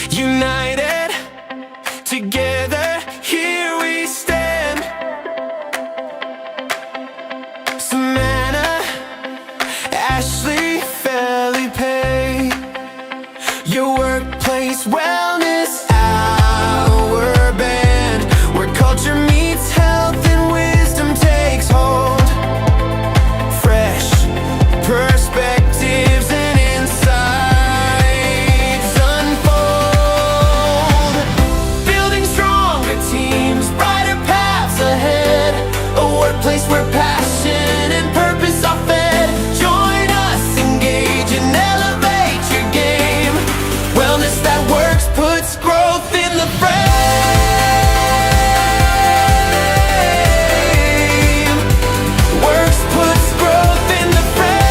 United, together, here we stand. Savannah, Ashley, Felipe, your workplace wellness hour band, where culture meets health and wisdom takes hold. Fresh perspectives and insights unfold. Building stronger teams, brighter paths ahead. A workplace where passion and purpose are fed. Join us, engage and elevate your game. Wellness that works puts growth in the frame. Works puts growth in the frame.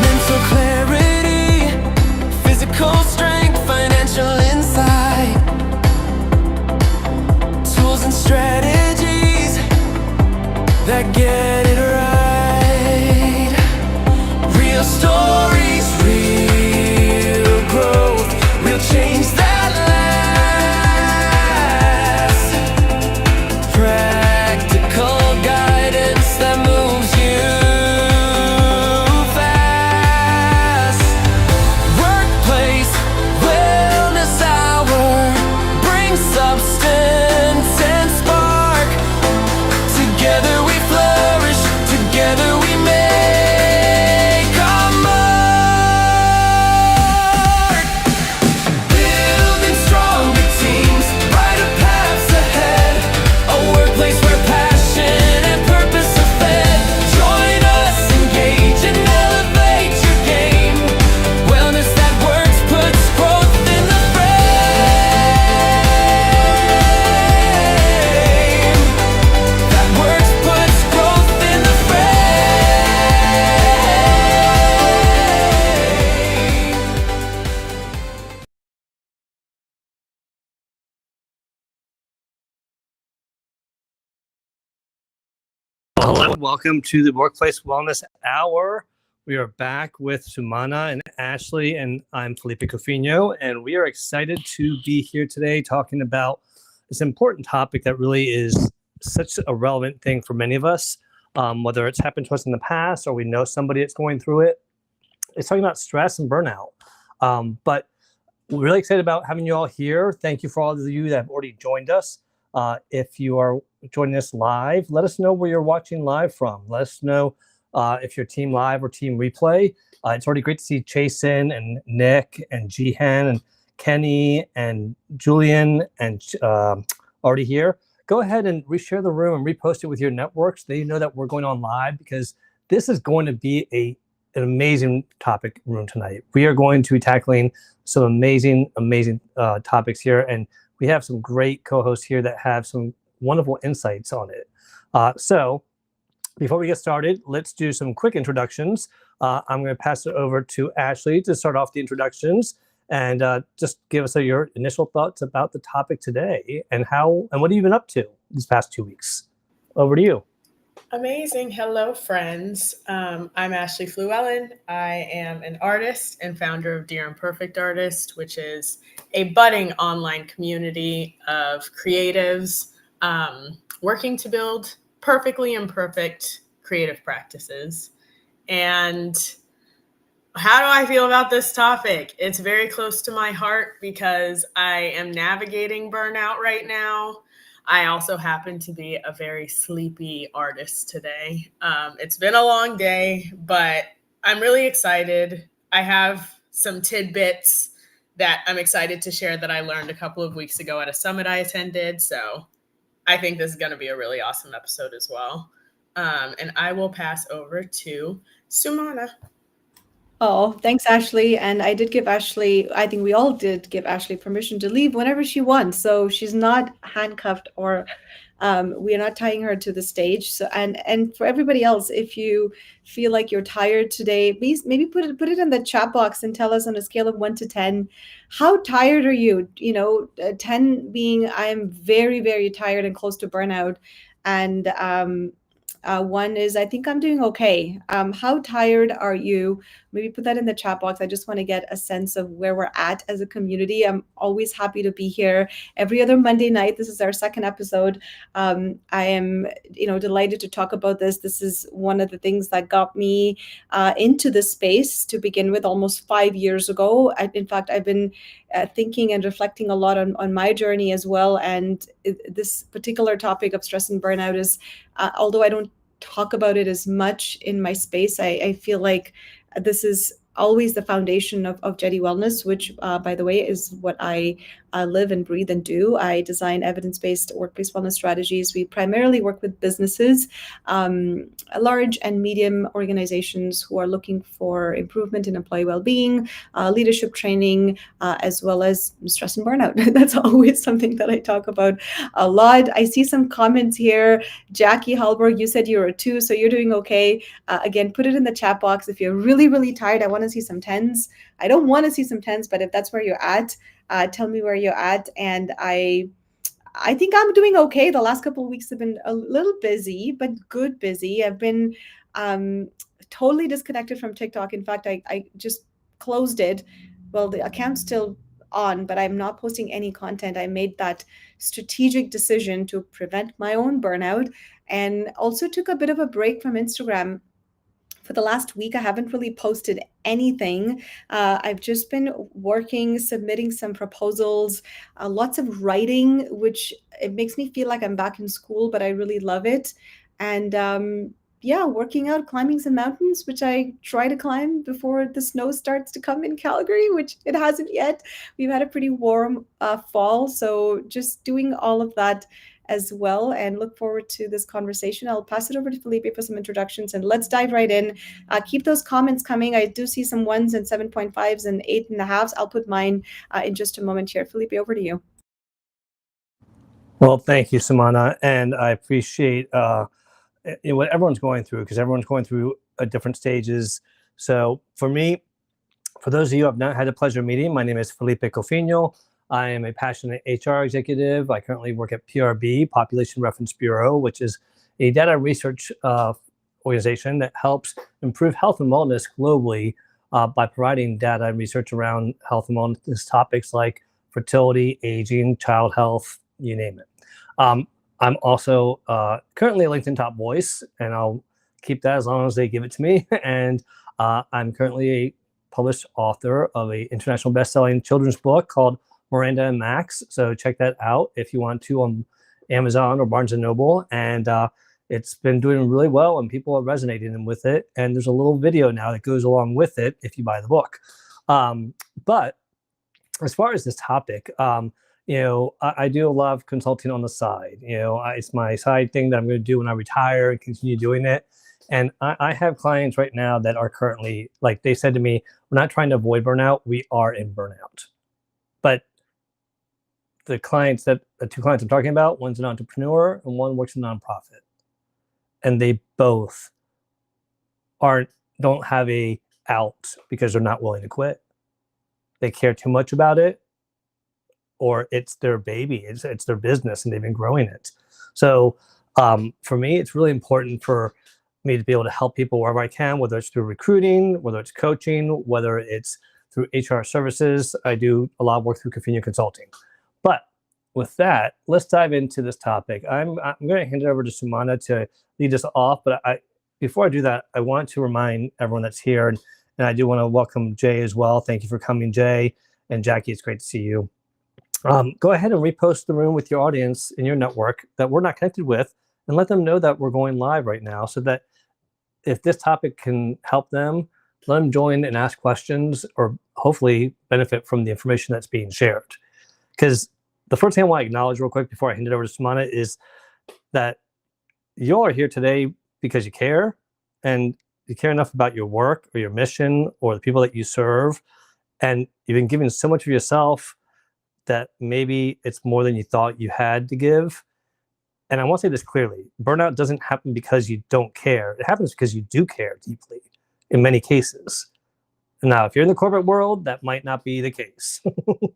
Mental clarity, physical strength, financial insight, tools and strategies that get it right. Real stories, real growth, real change that lasts. Practical guidance that moves you fast. Workplace wellness hour, bring substance and spark. Together we flourish, together we make our mark. Building stronger teams, brighter paths ahead. A workplace where passion and purpose are fed. Join us, engage and elevate your game. Wellness that works puts growth in the frame. That works puts growth in the Hello, and welcome to the Workplace Wellness Hour. We are back with Sumana and Ashley, and I'm Felipe Cofino, and we are excited to be here today talking about this important topic that really is such a relevant thing for many of us, whether it's happened to us in the past or we know somebody that's going through it. It's talking about stress and burnout. But we're really excited about having you all here. Thank you for all of you that have already joined us. If you are joining us live, let us know where you're watching live from. Let us know if you're team live or team replay. It's already great to see Jason and Nick and Jihan and Kenny and Julian and already here. Go ahead and reshare the room and repost it with your networks. They know that we're going on live because this is going to be an amazing topic room tonight. We are going to be tackling some amazing topics here, and we have some great co-hosts here that have some wonderful insights on it. So before we get started, let's do some quick introductions. I'm going to pass it over to Ashley to start off the introductions and just give us your initial thoughts about the topic today and what have you been up to these past 2 weeks. Over to you. Amazing. Hello, friends. I'm Ashley Fluellen. I am an artist and founder of Dear Imperfect Artist, which is a budding online community of creatives working to build perfectly imperfect creative practices. And how do I feel about this topic? It's very close to my heart because I am navigating burnout right now. I also happen to be a very sleepy artist today. It's been a long day, but I'm really excited. I have some tidbits that I'm excited to share that I learned a couple of weeks ago at a summit I attended. So I think this is going to be a really awesome episode as well. And I will pass over to Sumana. Oh, thanks, Ashley. And I did give Ashley, I think we all did give Ashley permission to leave whenever she wants. So she's not handcuffed or we are not tying her to the stage. So and for everybody else, if you feel like you're tired today, please maybe put it in the chat box and tell us on a scale of 1 to 10, how tired are you? 10 being I am very, very tired and close to burnout. And One is, I think I'm doing okay. How tired are you? Maybe put that in the chat box. I just want to get a sense of where we're at as a community. I'm always happy to be here every other Monday night. This is our second episode. I am, delighted to talk about this. This is one of the things that got me into this space to begin with almost 5 years ago. In fact, I've been thinking and reflecting a lot on my journey as well. And this particular topic of stress and burnout is, although I don't talk about it as much in my space, I feel like this is always the foundation of Jetty Wellness, which, by the way, is what I live and breathe and do. I design evidence-based workplace wellness strategies. We primarily work with businesses, large and medium organizations who are looking for improvement in employee well-being, leadership training, as well as stress and burnout. That's always something that I talk about a lot. I see some comments here. Jackie Hallberg, you said you were a 2, so you're doing okay. Again, put it in the chat box. If you're really, really tired, I want to see some 10s. I don't want to see some 10s, but if that's where you're at, tell me where you're at. And I think I'm doing okay. The last couple of weeks have been a little busy, but good busy. I've been totally disconnected from TikTok. In fact, I just closed it. Well, the account's still on, but I'm not posting any content. I made that strategic decision to prevent my own burnout, and also took a bit of a break from Instagram. For the last week, I haven't really posted anything. I've just been working, submitting some proposals, lots of writing, which it makes me feel like I'm back in school, but I really love it. And working out, climbing some mountains, which I try to climb before the snow starts to come in Calgary, which it hasn't yet. We've had a pretty warm fall, so just doing all of that as well, and look forward to this conversation. I'll pass it over to Felipe for some introductions, and let's dive right in. Keep those comments coming. I do see some 1s and 7.5s and 8.5s. I'll put mine in just a moment here. Felipe, over to you. Well, thank you, Samana, and I appreciate what everyone's going through, because everyone's going through different stages. So for me, for those of you who have not had the pleasure of meeting, my name is Felipe Cofino. I am a passionate HR executive. I currently work at PRB, Population Reference Bureau, which is a data research organization that helps improve health and wellness globally by providing data and research around health and wellness topics like fertility, aging, child health, you name it. I'm also currently a LinkedIn top voice, and I'll keep that as long as they give it to me. And I'm currently a published author of an international best-selling children's book called Miranda and Max. So check that out if you want to on Amazon or Barnes & Noble. And it's been doing really well, and people are resonating with it. And there's a little video now that goes along with it if you buy the book. But as far as this topic, I do a lot of consulting on the side. It's my side thing that I'm going to do when I retire and continue doing it. And I have clients right now that are currently, like they said to me, we're not trying to avoid burnout, we are in burnout. But the two clients I'm talking about, one's an entrepreneur and one works in a nonprofit. And they both don't have a out because they're not willing to quit. They care too much about it, or it's their baby, it's their business, and they've been growing it. So for me, it's really important for me to be able to help people wherever I can, whether it's through recruiting, whether it's coaching, whether it's through HR services. I do a lot of work through Cofino Consulting. But with that, let's dive into this topic. I'm going to hand it over to Sumana to lead us off. But before I do that, I want to remind everyone that's here, and I do want to welcome Jay as well. Thank you for coming, Jay. And Jackie, it's great to see you. Go ahead and repost the room with your audience in your network that we're not connected with, and let them know that we're going live right now, so that if this topic can help them, let them join and ask questions, or hopefully benefit from the information that's being shared. Because the first thing I want to acknowledge real quick before I hand it over to Sumana is that you all are here today because you care, and you care enough about your work or your mission or the people that you serve, and you've been giving so much of yourself that maybe it's more than you thought you had to give. And I want to say this clearly, burnout doesn't happen because you don't care. It happens because you do care deeply in many cases. Now, if you're in the corporate world, that might not be the case.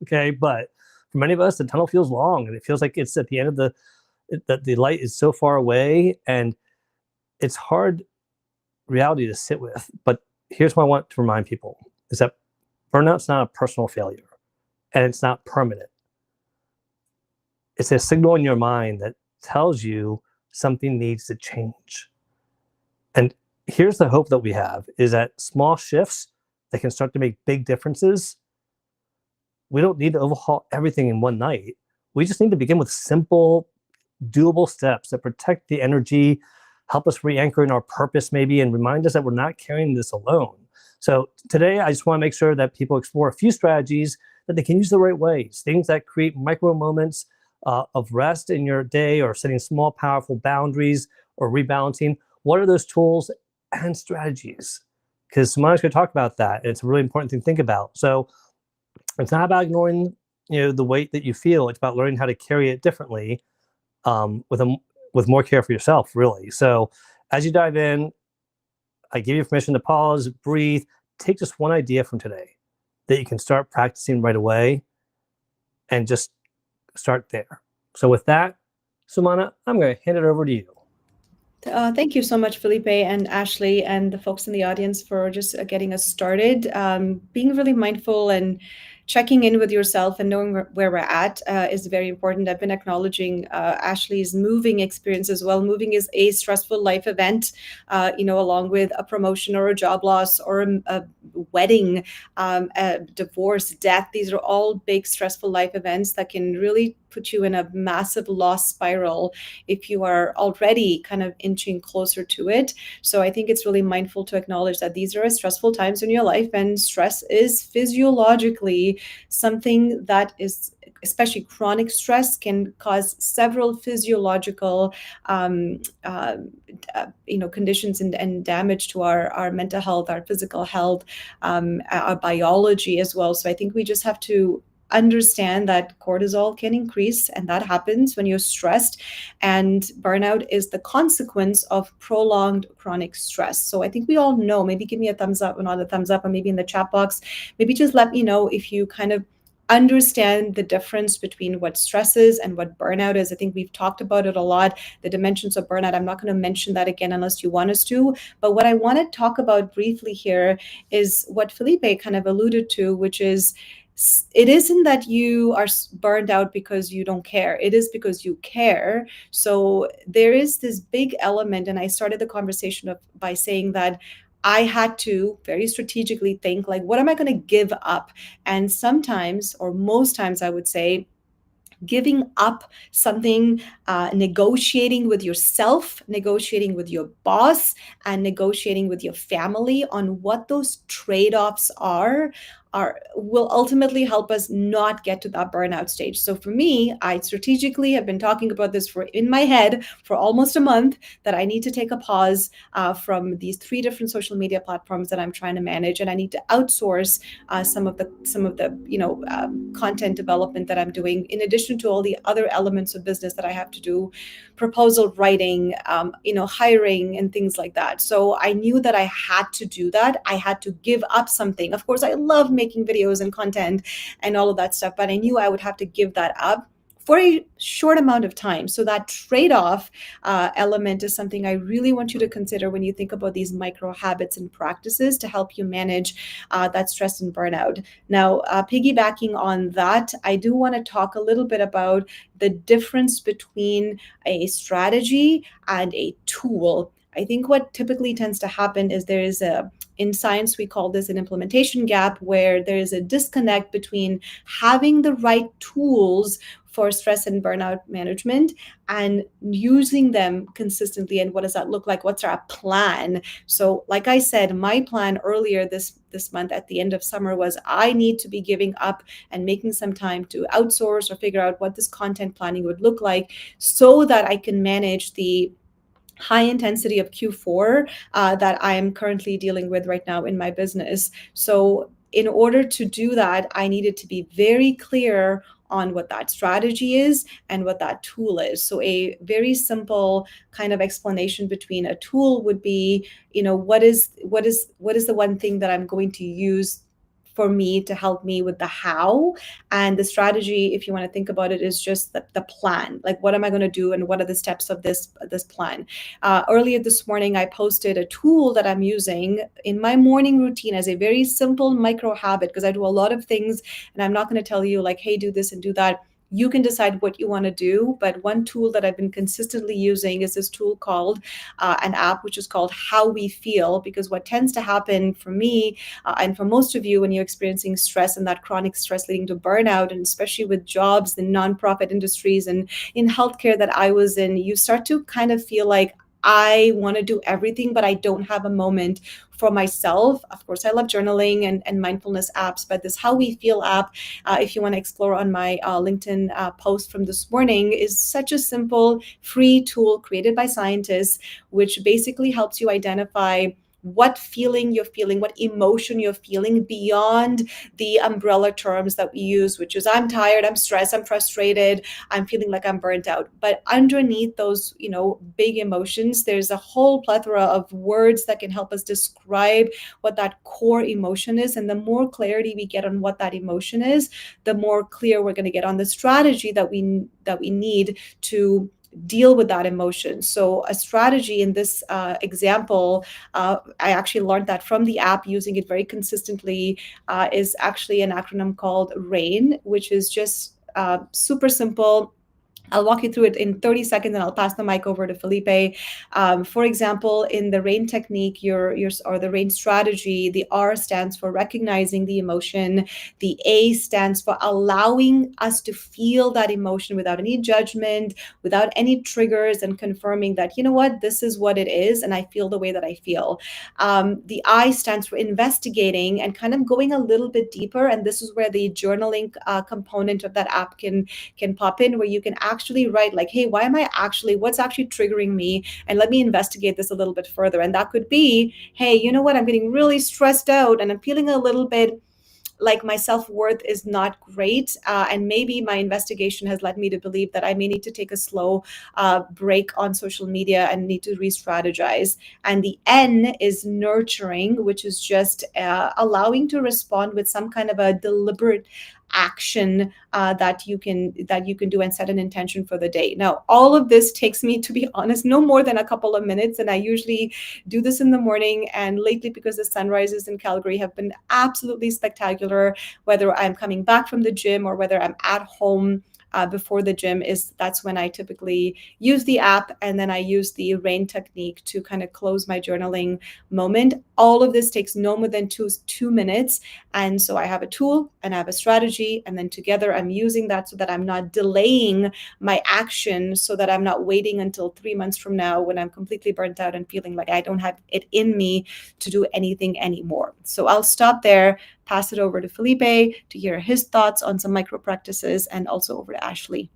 Okay, but for many of us, the tunnel feels long, and it feels like it's at the end of the light is so far away, and it's hard reality to sit with. But here's what I want to remind people is that burnout's not a personal failure and it's not permanent. It's a signal in your mind that tells you something needs to change. And here's the hope that we have is that small shifts that can start to make big differences. We don't need to overhaul everything in one night. We just need to begin with simple, doable steps that protect the energy, help us re-anchor in our purpose maybe, and remind us that we're not carrying this alone. So today, I just want to make sure that people explore a few strategies that they can use the right ways, things that create micro moments of rest in your day or setting small, powerful boundaries or rebalancing. What are those tools and strategies? Because Samana's going to talk about that. And it's a really important thing to think about. So it's not about ignoring, the weight that you feel. It's about learning how to carry it differently with more care for yourself, really. So as you dive in, I give you permission to pause, breathe, take just one idea from today that you can start practicing right away and just start there. So with that, Sumana, I'm going to hand it over to you. Thank you so much, Felipe and Ashley and the folks in the audience for just getting us started. Being really mindful and checking in with yourself and knowing where we're at is very important. I've been acknowledging Ashley's moving experience as well. Moving is a stressful life event, along with a promotion or a job loss or a wedding, a divorce, death. These are all big stressful life events that can really put you in a massive loss spiral if you are already kind of inching closer to it. So I think it's really mindful to acknowledge that these are stressful times in your life, and stress is physiologically something that is, especially chronic stress, can cause several physiological conditions and damage to our mental health, our physical health, our biology as well. So I think we just have to understand that cortisol can increase, and that happens when you're stressed, and burnout is the consequence of prolonged chronic stress. So I think we all know, maybe give me a thumbs up or not a thumbs up, or maybe in the chat box, maybe just let me know if you kind of understand the difference between what stress is and what burnout is. I think we've talked about it a lot, the dimensions of burnout. I'm not going to mention that again unless you want us to. But what I want to talk about briefly here is what Felipe kind of alluded to, which is it isn't that you are burned out because you don't care. It is because you care. So there is this big element, and I started the conversation by saying that I had to very strategically think, like, what am I going to give up? And sometimes, or most times, I would say, giving up something, negotiating with yourself, negotiating with your boss, and negotiating with your family on what those trade-offs will ultimately help us not get to that burnout stage. So for me, I strategically have been talking about this in my head for almost a month, that I need to take a pause from these 3 different social media platforms that I'm trying to manage, and I need to outsource some of the content development that I'm doing, in addition to all the other elements of business that I have to do, proposal writing, hiring, and things like that. So I knew that I had to do that. I had to give up something. Of course, I love making videos and content and all of that stuff, but I knew I would have to give that up for a short amount of time. So that trade-off element is something I really want you to consider when you think about these micro habits and practices to help you manage that stress and burnout. Now, piggybacking on that, I do want to talk a little bit about the difference between a strategy and a tool. I think what typically tends to happen is in science, we call this an implementation gap, where there is a disconnect between having the right tools for stress and burnout management and using them consistently. And what does that look like? What's our plan? So like I said, my plan earlier this month at the end of summer was I need to be giving up and making some time to outsource or figure out what this content planning would look like, so that I can manage the high intensity of Q4 that I am currently dealing with right now in my business. So in order to do that, I needed to be very clear on what that strategy is and what that tool is. So a very simple kind of explanation between a tool would be, what is the one thing that I'm going to use for me to help me with the how. And the strategy, if you want to think about it, is just the plan. Like, what am I going to do, and what are the steps of this plan? Earlier this morning, I posted a tool that I'm using in my morning routine as a very simple micro habit, because I do a lot of things, and I'm not going to tell you like, hey, do this and do that. You can decide what you want to do. But one tool that I've been consistently using is this tool called an app, which is called How We Feel. Because what tends to happen for me and for most of you when you're experiencing stress and that chronic stress leading to burnout, and especially with jobs in nonprofit industries and in healthcare that I was in, you start to kind of feel like, I want to do everything, but I don't have a moment for myself. Of course, I love journaling and mindfulness apps, but this How We Feel app, if you want to explore on my LinkedIn post from this morning, is such a simple, free tool created by scientists, which basically helps you identify what feeling you're feeling, what emotion you're feeling beyond the umbrella terms that we use, which is I'm tired, I'm stressed, I'm frustrated, I'm feeling like I'm burnt out. But underneath those, big emotions, there's a whole plethora of words that can help us describe what that core emotion is. And the more clarity we get on what that emotion is, the more clear we're going to get on the strategy that we need to deal with that emotion. So a strategy in this example, I actually learned that from the app, using it very consistently, is actually an acronym called RAIN, which is just super simple. I'll walk you through it in 30 seconds, and I'll pass the mic over to Felipe. For example, in the RAIN technique, or the RAIN strategy, the R stands for recognizing the emotion. The A stands for allowing us to feel that emotion without any judgment, without any triggers, and confirming that, you know what, this is what it is, and I feel the way that I feel. The I stands for investigating and kind of going a little bit deeper, and this is where the journaling component of that app can pop in, where you can actually write like, hey, what's actually triggering me? And let me investigate this a little bit further. And that could be, hey, you know what? I'm getting really stressed out and I'm feeling a little bit like my self-worth is not great. And maybe my investigation has led me to believe that I may need to take a slow break on social media and need to re-strategize. And the N is nurturing, which is just allowing to respond with some kind of a deliberate action that you can do and set an intention for the day. Now, all of this takes me, to be honest, no more than a couple of minutes, and I usually do this in the morning. And lately, because the sunrises in Calgary have been absolutely spectacular, whether I'm coming back from the gym or whether I'm at home before the gym, that's when I typically use the app, and then I use the RAIN technique to kind of close my journaling moment. All of this takes no more than two minutes. And so I have a tool and I have a strategy, and then together I'm using that so that I'm not delaying my action, so that I'm not waiting until 3 months from now when I'm completely burnt out and feeling like I don't have it in me to do anything anymore. So I'll stop there, pass it over to Felipe to hear his thoughts on some micro practices, and also over to Ashley.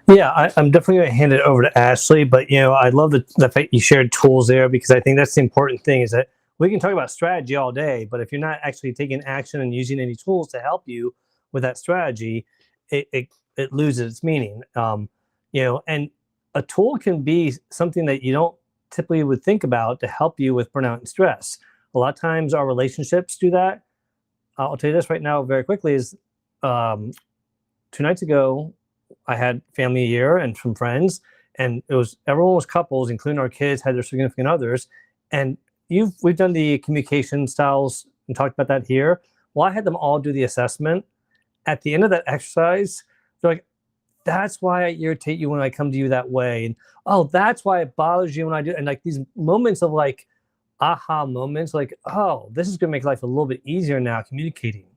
Yeah, I'm definitely going to hand it over to Ashley, but I love the fact you shared tools there, because I think that's the important thing, is that we can talk about strategy all day, but if you're not actually taking action and using any tools to help you with that strategy, it loses its meaning. And a tool can be something that you don't typically would think about to help you with burnout and stress. A lot of times our relationships do that. I'll tell you this right now very quickly, is 2 nights ago, I had family year and some friends, and everyone was couples, including our kids had their significant others. And we've done the communication styles and talked about that here. Well, I had them all do the assessment. At the end of that exercise, they're like, that's why I irritate you when I come to you that way. And, oh, that's why it bothers you when I do. And like these moments of like aha moments, like, oh, this is going to make life a little bit easier now communicating.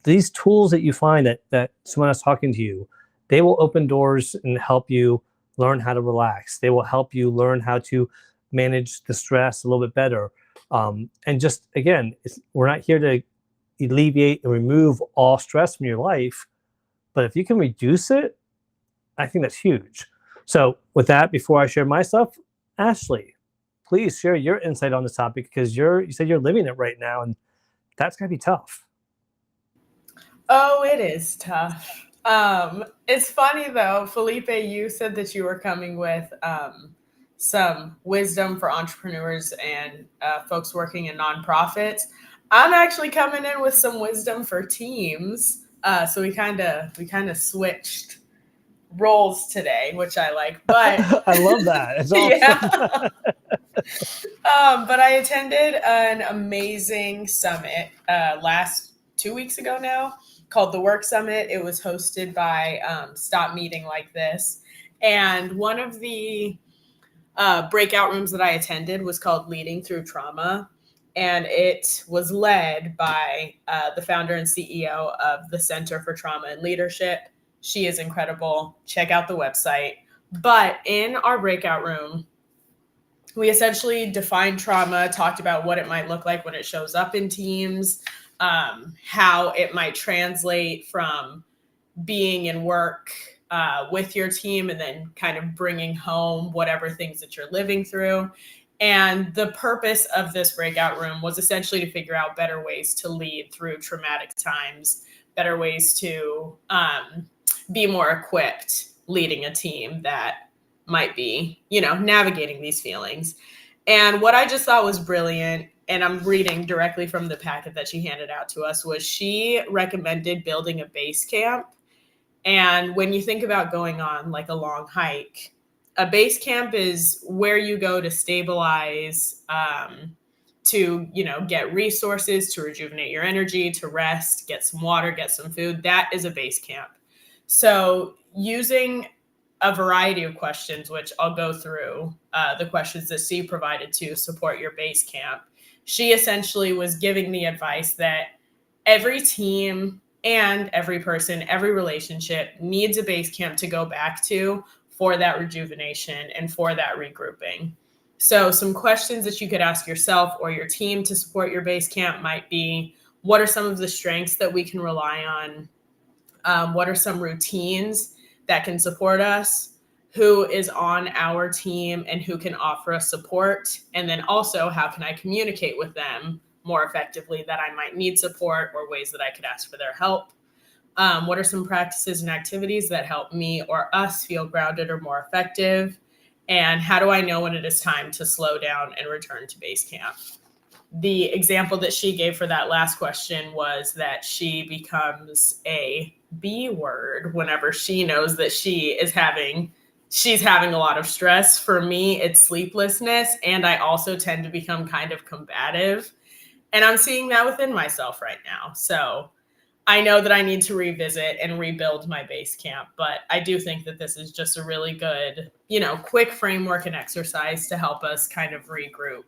These tools that you find that someone else talking to you, they will open doors and help you learn how to relax. They will help you learn how to manage the stress a little bit better. And just, again, we're not here to alleviate and remove all stress from your life, but if you can reduce it, I think that's huge. So with that, before I share my stuff, Ashley, please share your insight on this topic, because you said you're living it right now, and that's gotta be tough. Oh, it is tough. It's funny though, Felipe, you said that you were coming with some wisdom for entrepreneurs and folks working in nonprofits. I'm actually coming in with some wisdom for teams. So we kind of switched roles today, which I like. But I love that. It's awesome. yeah. But I attended an amazing summit last 2 weeks ago now called the Work Summit. It was hosted by Stop Meeting Like This. And one of the breakout rooms that I attended was called Leading Through Trauma. And it was led by the founder and CEO of the Center for Trauma and Leadership. She is incredible. Check out the website. But in our breakout room, we essentially defined trauma, talked about what it might look like when it shows up in teams, how it might translate from being in work with your team and then kind of bringing home whatever things that you're living through. And the purpose of this breakout room was essentially to figure out better ways to lead through traumatic times, better ways to be more equipped leading a team that might be, navigating these feelings. And what I just thought was brilliant, and I'm reading directly from the packet that she handed out to us, was she recommended building a base camp. And when you think about going on like a long hike, a base camp is where you go to stabilize, to, get resources, to rejuvenate your energy, to rest, get some water, get some food. That is a base camp. So using a variety of questions, which I'll go through the questions that she provided to support your base camp. She essentially was giving the advice that every team and every person, every relationship needs a base camp to go back to for that rejuvenation and for that regrouping. So some questions that you could ask yourself or your team to support your base camp might be, what are some of the strengths that we can rely on? What are some routines that can support us? Who is on our team and who can offer us support? And then also, how can I communicate with them more effectively that I might need support, or ways that I could ask for their help? What are some practices and activities that help me or us feel grounded or more effective? And how do I know when it is time to slow down and return to base camp? The example that she gave for that last question was that she becomes a B word whenever she knows that she's having a lot of stress. For me, it's sleeplessness. And I also tend to become kind of combative. And I'm seeing that within myself right now. So I know that I need to revisit and rebuild my base camp, but I do think that this is just a really good, quick framework and exercise to help us kind of regroup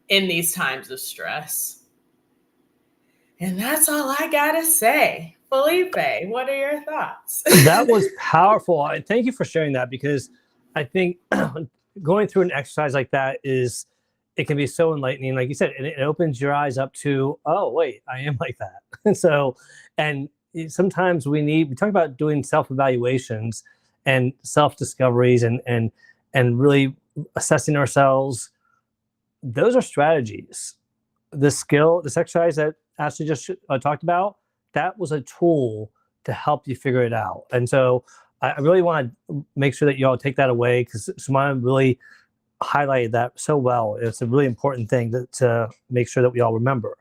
in these times of stress. And that's all I gotta say. Felipe, what are your thoughts? That was powerful. Thank you for sharing that, because I think going through an exercise like that it can be so enlightening. Like you said, it opens your eyes up to, oh, wait, I am like that. And sometimes we talk about doing self-evaluations and self-discoveries and really assessing ourselves. Those are strategies. This exercise that Ashley just talked about, that was a tool to help you figure it out. And so I really want to make sure that you all take that away, because Samana really highlighted that so well. It's a really important thing to make sure that we all remember.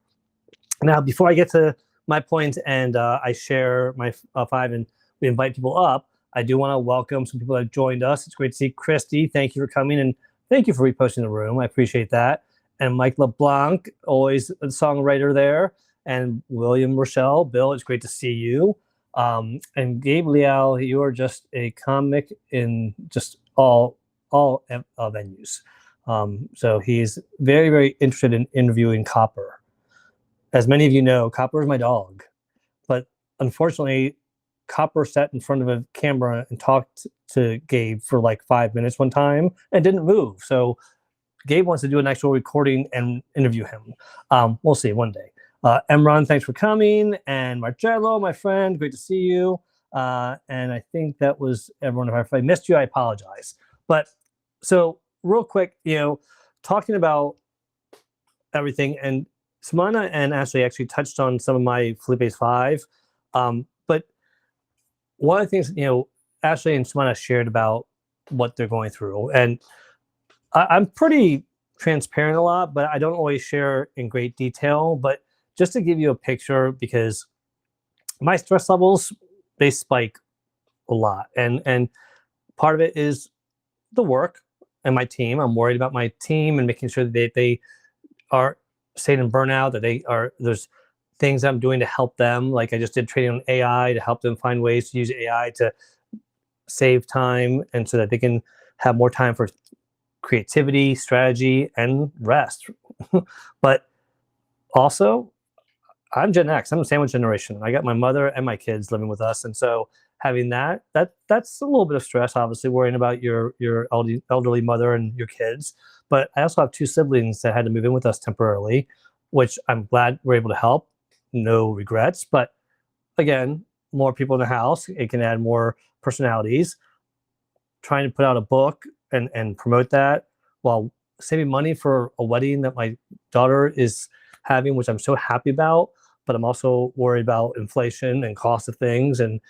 Now, before I get to my points and I share my 5 and we invite people up, I do want to welcome some people that have joined us. It's great to see Christy. Thank you for coming, and thank you for reposting the room. I appreciate that. And Mike LeBlanc, always a songwriter there. And William Rochelle, Bill, it's great to see you. And Gabe Leal, you are just a comic in just all venues. So he's very, very interested in interviewing Copper. As many of you know, Copper is my dog. But unfortunately, Copper sat in front of a camera and talked to Gabe for like 5 minutes one time and didn't move. So Gabe wants to do an actual recording and interview him. We'll see one day. Emron, thanks for coming. And Marcello, my friend, great to see you. And I think that was everyone. If I missed you, I apologize. But so real quick, talking about everything, and Samana and Ashley actually touched on some of my Felipe's 5. But one of the things, Ashley and Samana shared about what they're going through. And I'm pretty transparent a lot, but I don't always share in great detail. But just to give you a picture, because my stress levels, they spike a lot. And part of it is the work and my team. I'm worried about my team and making sure that they are staying in burnout, that there's things I'm doing to help them. Like I just did training on AI to help them find ways to use AI to save time, and so that they can have more time for creativity, strategy, and rest. But also, I'm Gen X. I'm a sandwich generation. I got my mother and my kids living with us, and so having that's a little bit of stress. Obviously, worrying about your elderly mother and your kids. But I also have two siblings that had to move in with us temporarily, which I'm glad we're able to help. No regrets. But again, more people in the house, it can add more personalities. Trying to put out a book and promote that while saving money for a wedding that my daughter is having, which I'm so happy about. But I'm also worried about inflation and cost of things, and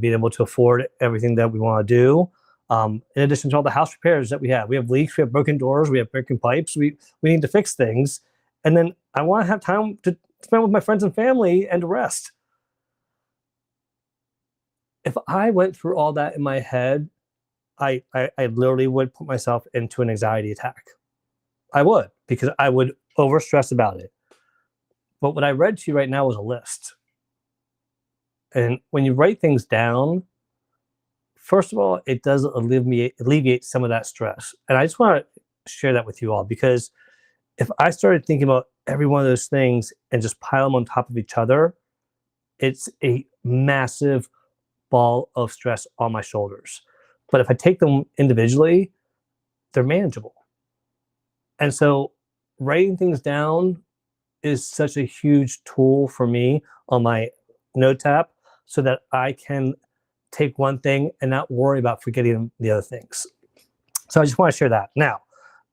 being able to afford everything that we want to do. In addition to all the house repairs that we have leaks, we have broken doors, we have broken pipes. We need to fix things, and then I want to have time to spend with my friends and family and to rest. If I went through all that in my head, I literally would put myself into an anxiety attack. I would, because I would overstress about it. But what I read to you right now was a list. And when you write things down, first of all, it does alleviate some of that stress. And I just want to share that with you all, because if I started thinking about every one of those things and just pile them on top of each other, it's a massive ball of stress on my shoulders. But if I take them individually, they're manageable. And so writing things down is such a huge tool for me on my note app, so that I can take one thing and not worry about forgetting the other things. So I just want to share that. Now,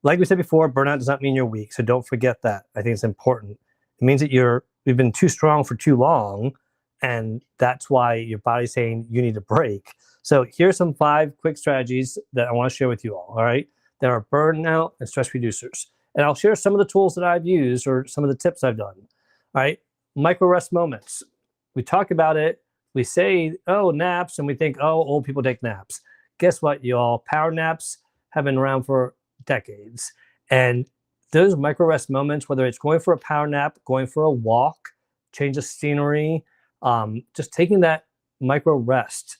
like we said before, burnout does not mean you're weak. So don't forget that. I think it's important. It means that you've been too strong for too long. And that's why your body's saying you need a break. So here's some 5 quick strategies that I want to share with you all. All right. There are burnout and stress reducers. And I'll share some of the tools that I've used or some of the tips I've done. All right. Micro rest moments. We talk about it. We say, oh, naps, and we think, oh, old people take naps. Guess what, y'all? Power naps have been around for decades. And those micro rest moments, whether it's going for a power nap, going for a walk, change of scenery, just taking that micro rest,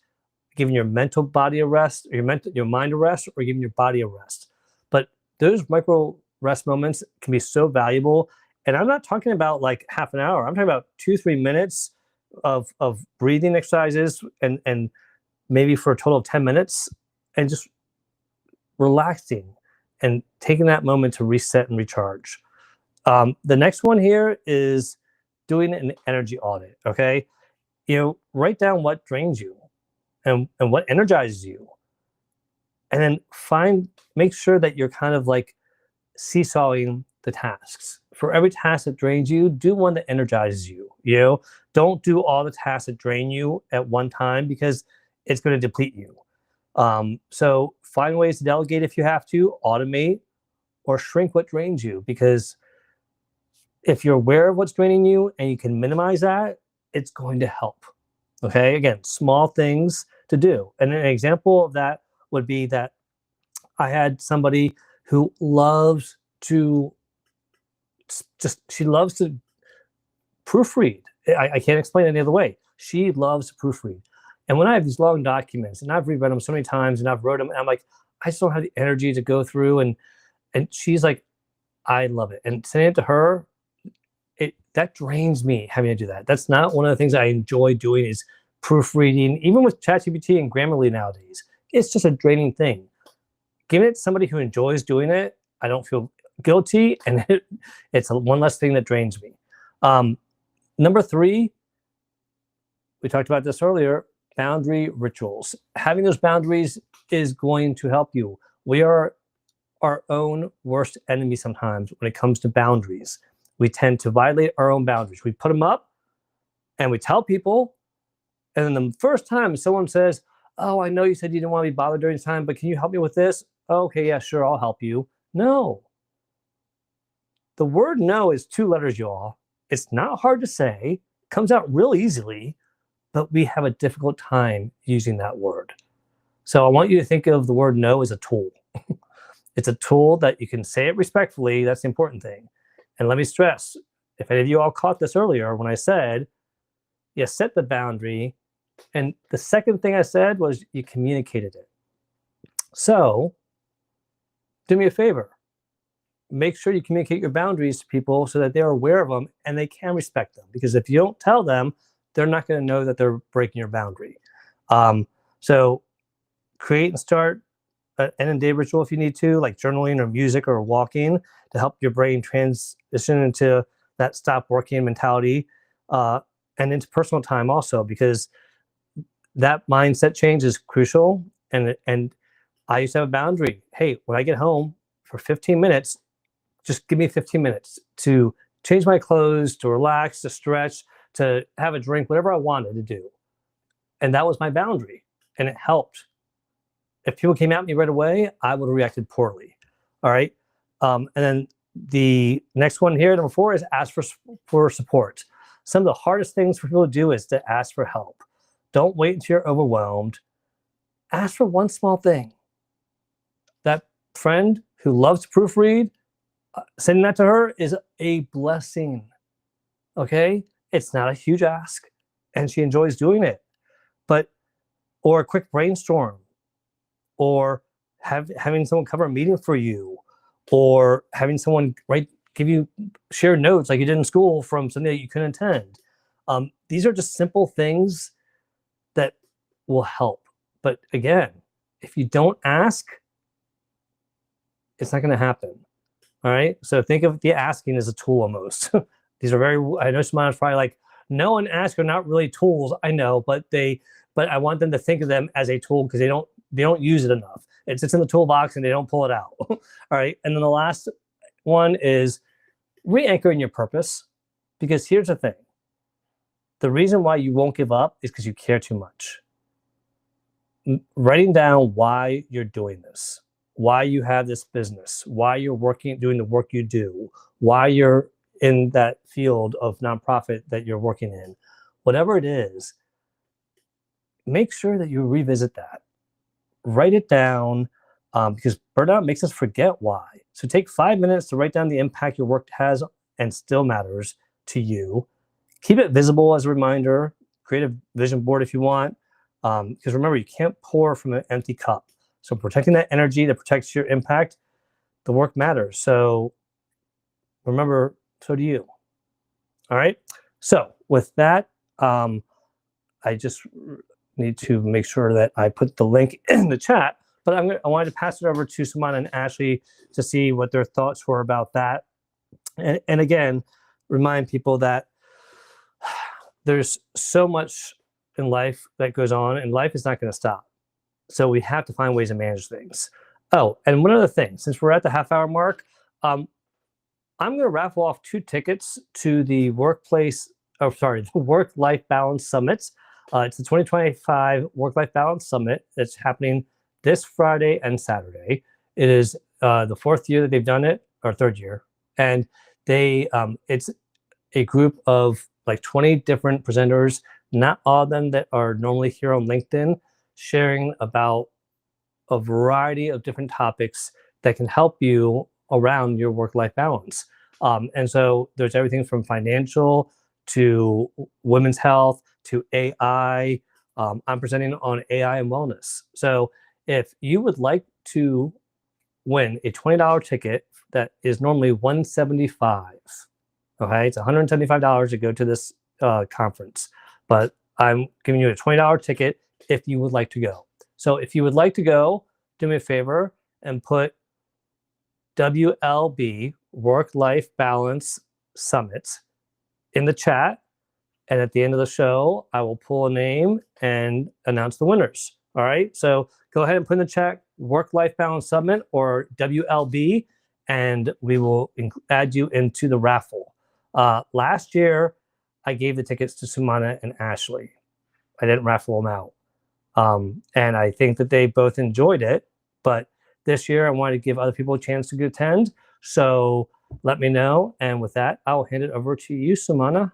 giving your mental body a rest, or your mind a rest, or giving your body a rest. But those micro rest moments can be so valuable. And I'm not talking about like half an hour. I'm talking about 2-3 minutes of breathing exercises, and maybe for a total of 10 minutes, and just relaxing and taking that moment to reset and recharge. The next one here is doing an energy audit. Okay. Write down what drains you and what energizes you. And then make sure that you're kind of like seesawing the tasks. For every task that drains you, do one that energizes you. Don't do all the tasks that drain you at one time, because it's going to deplete you. So find ways to delegate if you have to, automate, or shrink what drains you. Because if you're aware of what's draining you and you can minimize that, it's going to help. Okay, again, small things to do. And an example of that would be that I had somebody who loves to proofread. I can't explain it any other way. She loves to proofread. And when I have these long documents, and I've reread them so many times, and I've wrote them, and I'm like, I just don't have the energy to go through. And she's like, I love it. And sending it to her, that drains me having to do that. That's not one of the things I enjoy doing, is proofreading. Even with ChatGPT and Grammarly nowadays, it's just a draining thing. Giving it to somebody who enjoys doing it, I don't feel guilty, and it's one less thing that drains me. Number 3, we talked about this earlier, boundary rituals. Having those boundaries is going to help you. We are our own worst enemy sometimes when it comes to boundaries. We tend to violate our own boundaries. We put them up and we tell people, and then the first time someone says, oh, I know you said you didn't want to be bothered during this time, but can you help me with this? Oh, okay, yeah, sure, I'll help you. No. The word no is 2 letters, y'all. It's not hard to say, comes out real easily, but we have a difficult time using that word. So I want you to think of the word no as a tool. It's a tool that you can say it respectfully. That's the important thing. And let me stress, if any of you all caught this earlier when I said, you set the boundary. And the second thing I said was you communicated it. So do me a favor. Make sure you communicate your boundaries to people so that they're aware of them and they can respect them. Because if you don't tell them, they're not going to know that they're breaking your boundary. So create and start an end of day ritual if you need to, like journaling or music or walking, to help your brain transition into that stop working mentality, and into personal time also, because that mindset change is crucial. And I used to have a boundary. Hey, when I get home for 15 minutes, just give me 15 minutes to change my clothes, to relax, to stretch, to have a drink, whatever I wanted to do. And that was my boundary, and it helped. If people came at me right away, I would have reacted poorly. All right. And then the next one here, number 4, is ask for support. Some of the hardest things for people to do is to ask for help. Don't wait until you're overwhelmed. Ask for one small thing. That friend who loves to proofread, sending that to her is a blessing. Okay? It's not a huge ask, and she enjoys doing it. Or a quick brainstorm, or having someone cover a meeting for you, or having someone share notes like you did in school from something that you couldn't attend. These are just simple things that will help. But again, if you don't ask, it's not going to happen. All right. So think of the asking as a tool almost. These are I know someone's probably like, no and ask are not really tools. I know, but I want them to think of them as a tool because they don't use it enough. It sits in the toolbox and they don't pull it out. All right. And then the last one is re-anchoring your purpose. Because here's the thing. The reason why you won't give up is because you care too much. Writing down why you're doing this, why you have this business, why you're doing the work you do, why you're in that field of nonprofit that you're working in, whatever it is, make sure that you revisit that. Write it down, because burnout makes us forget why. So take 5 minutes to write down the impact your work has and still matters to you. Keep it visible as a reminder. Create a vision board if you want. Because remember, you can't pour from an empty cup. So protecting that energy that protects your impact, the work matters. So remember, so do you. All right. So with that, I just need to make sure that I put the link in the chat. But I wanted to pass it over to Samana and Ashley to see what their thoughts were about that. And again, remind people that there's so much in life that goes on, and life is not going to stop. So we have to find ways to manage things. Oh, and one other thing, since we're at the half-hour mark, I'm going to raffle off 2 tickets to the Work-Life Balance Summit. It's the 2025 Work-Life Balance Summit. It's happening this Friday and Saturday. It is the 4th year that they've done it, or 3rd year. And it's a group of like 20 different presenters, not all of them that are normally here on LinkedIn, sharing about a variety of different topics that can help you around your work-life balance. And so there's everything from financial to women's health to AI. I'm presenting on AI and wellness. So if you would like to win a $20 ticket that is normally $175, okay, it's $175 to go to this conference, but I'm giving you a $20 ticket if you would like to go. So if you would like to go, do me a favor and put WLB, Work-Life Balance Summit, in the chat. And at the end of the show, I will pull a name and announce the winners. All right. So go ahead and put in the chat Work-Life Balance Summit or WLB, and we will add you into the raffle. Last year, I gave the tickets to Sumana and Ashley. I didn't raffle them out. And I think that they both enjoyed it. But this year, I wanted to give other people a chance to attend. So let me know. And with that, I'll hand it over to you, Sumana.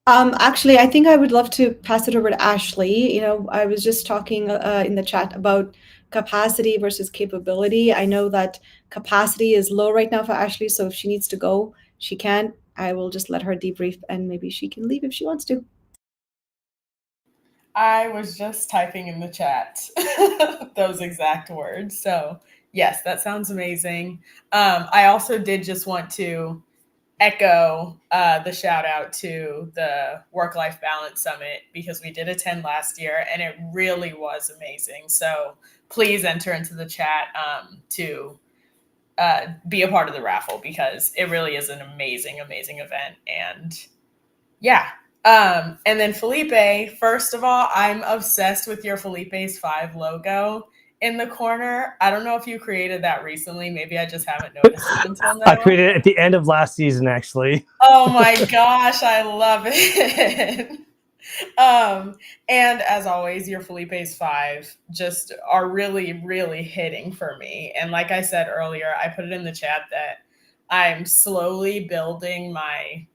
Actually, I think I would love to pass it over to Ashley. I was just talking in the chat about capacity versus capability. I know that capacity is low right now for Ashley, so if she needs to go, she can. I will just let her debrief, and maybe she can leave if she wants to. I was just typing in the chat those exact words. So yes, that sounds amazing. I also did just want to echo the shout out to the Work-Life Balance Summit, because we did attend last year and it really was amazing. So please enter into the chat to be a part of the raffle, because it really is an amazing, amazing event. And yeah. And then Felipe, first of all, I'm obsessed with your Felipe's 5 logo in the corner. I don't know if you created that recently. Maybe I just haven't noticed it until now. I created it at the end of last season, actually. Oh my gosh, I love it. And as always, your Felipe's 5 just are really, really hitting for me. And like I said earlier, I put it in the chat that I'm slowly building my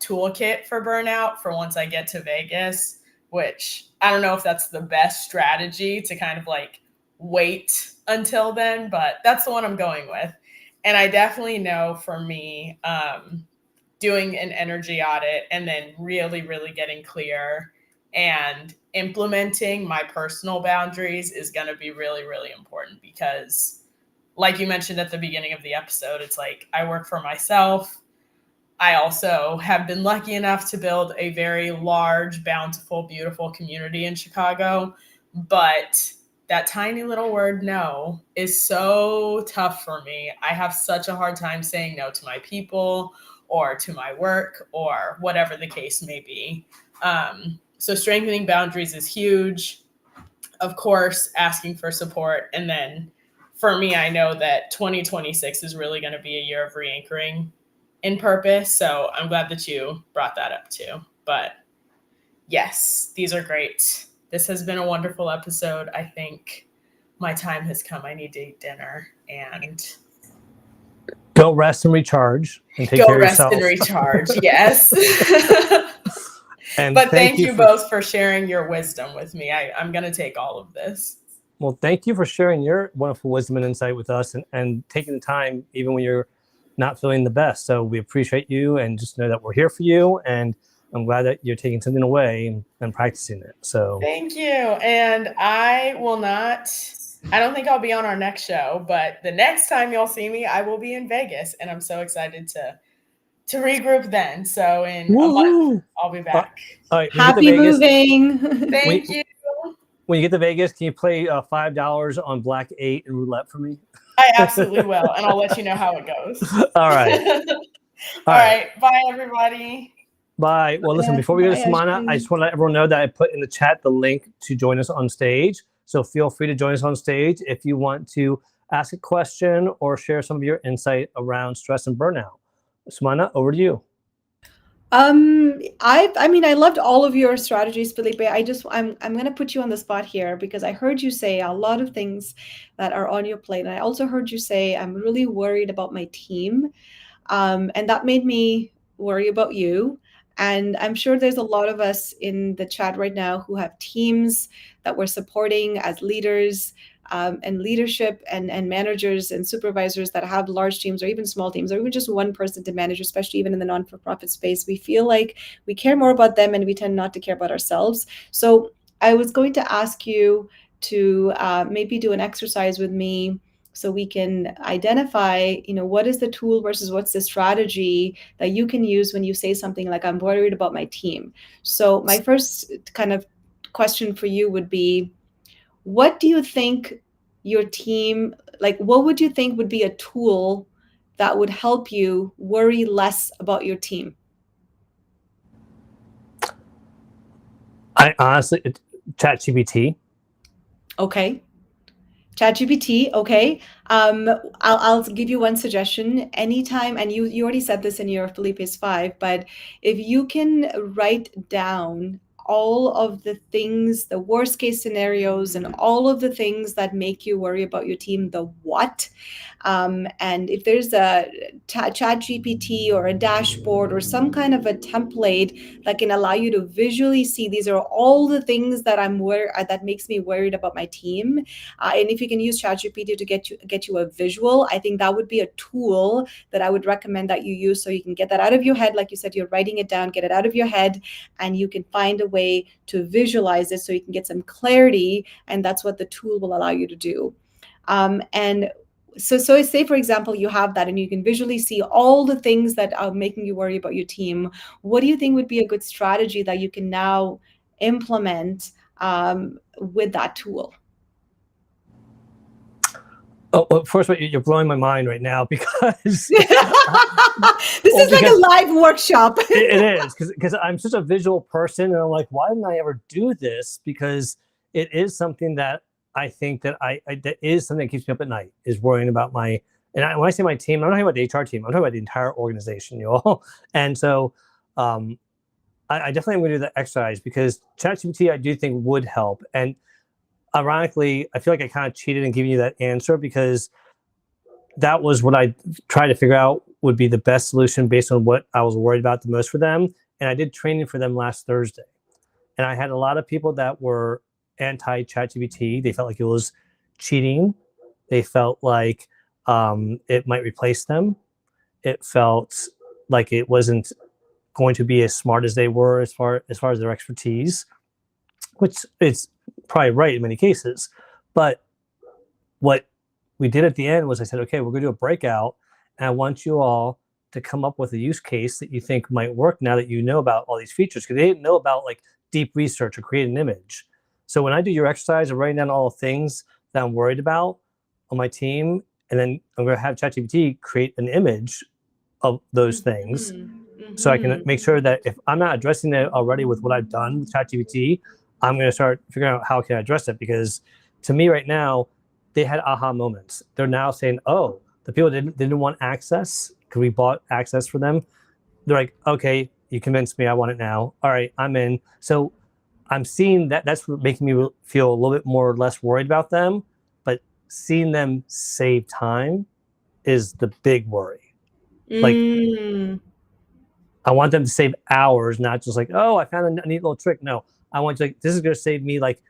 toolkit for burnout for once I get to Vegas, which I don't know if that's the best strategy to kind of like wait until then, but that's the one I'm going with. And I definitely know for me, doing an energy audit and then really, really getting clear and implementing my personal boundaries is going to be really, really important, because like you mentioned at the beginning of the episode, it's like I work for myself. I also have been lucky enough to build a very large, bountiful, beautiful community in Chicago. But that tiny little word no is so tough for me. I have such a hard time saying no to my people or to my work or whatever the case may be. So strengthening boundaries is huge. Of course, asking for support. And then for me, I know that 2026 is really going to be a year of re-anchoring in purpose. So I'm glad that you brought that up too. But yes, these are great. This has been a wonderful episode. I think my time has come. I need to eat dinner and go rest and recharge and take care of yourself. Go rest and recharge. Yes. And but thank you both for sharing your wisdom with me. I'm going to take all of this. Well, thank you for sharing your wonderful wisdom and insight with us, and taking the time even when you're not feeling the best. So we appreciate you, and just know that we're here for you. And I'm glad that you're taking something away and practicing it. So thank you. And I don't think I'll be on our next show, but the next time you'll see me, I will be in Vegas, and I'm so excited to regroup then. So in a month, I'll be back. All right, happy moving. Thank you. When you get to Vegas, can you play $5 on Black 8 and roulette for me? I absolutely will, and I'll let you know how it goes. All right. All right. Bye, everybody. Bye. Well, listen, before we go to Sumana, I just want to let everyone know that I put in the chat the link to join us on stage. So feel free to join us on stage if you want to ask a question or share some of your insight around stress and burnout. Sumana, over to you. I loved all of your strategies, Felipe. I'm going to put you on the spot here, because I heard you say a lot of things that are on your plate. And I also heard you say, I'm really worried about my team. And that made me worry about you. And I'm sure there's a lot of us in the chat right now who have teams that we're supporting as leaders, and leadership and managers and supervisors that have large teams or even small teams, or even just one person to manage, especially even in the non-for-profit space. We feel like we care more about them and we tend not to care about ourselves. So I was going to ask you to maybe do an exercise with me so we can identify, what is the tool versus what's the strategy that you can use when you say something like, I'm worried about my team. So my first kind of question for you would be, what do you think your team, what would you think would be a tool that would help you worry less about your team? I honestly, ChatGPT. Okay. ChatGPT, okay. I'll give you one suggestion. Anytime, and you already said this in your Felipe's 5, but if you can write down all of the things, the worst case scenarios, and all of the things that make you worry about your team, the what. And if there's a chat GPT or a dashboard or some kind of a template that can allow you to visually see these are all the things that that makes me worried about my team, and if you can use chat GPT to get you a visual, I think that would be a tool that I would recommend that you use, so you can get that out of your head. Like you said, you're writing it down, get it out of your head, and you can find a way to visualize it so you can get some clarity, and that's what the tool will allow you to do. And so say, for example, you have that and you can visually see all the things that are making you worry about your team. What do you think would be a good strategy that you can now implement with that tool? Oh, well, first of all, you're blowing my mind right now because This is like a live workshop. it is because I'm such a visual person, and I'm like, why didn't I ever do this? Because it is something that I think that that is something that keeps me up at night, is worrying about when I say my team, I'm not talking about the HR team, I'm talking about the entire organization, you all. And so I definitely am going to do that exercise because ChatGPT I do think would help. And ironically, I feel like I kind of cheated in giving you that answer because that was what I tried to figure out would be the best solution based on what I was worried about the most for them. And I did training for them last Thursday. And I had a lot of people that were anti-ChatGPT. They felt like it was cheating. They felt like it might replace them. It felt like it wasn't going to be as smart as they were as far as their expertise, which is probably right in many cases. But what we did at the end was I said, okay, we're going to do a breakout, and I want you all to come up with a use case that you think might work now that you know about all these features, because they didn't know about like deep research or create an image. So when I do your exercise of writing down all the things that I'm worried about on my team, and then I'm going to have ChatGPT create an image of those things, so I can make sure that if I'm not addressing it already with what I've done with ChatGPT, I'm going to start figuring out how can I address it. Because to me right now, they had aha moments. They're now saying, oh, the people didn't want access because we bought access for them. They're like, okay, you convinced me, I want it now. All right, I'm in. So I'm seeing that's making me feel a little bit more or less worried about them, but seeing them save time is the big worry. Like, I want them to save hours, not just like, oh, I found a neat little trick. No, I want to, like, this is going to save me like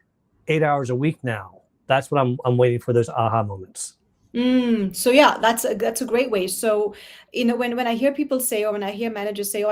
8 hours a week now. That's what I'm waiting for, those aha moments. So yeah, that's a great way. So, when I hear people say, or when I hear managers say, oh,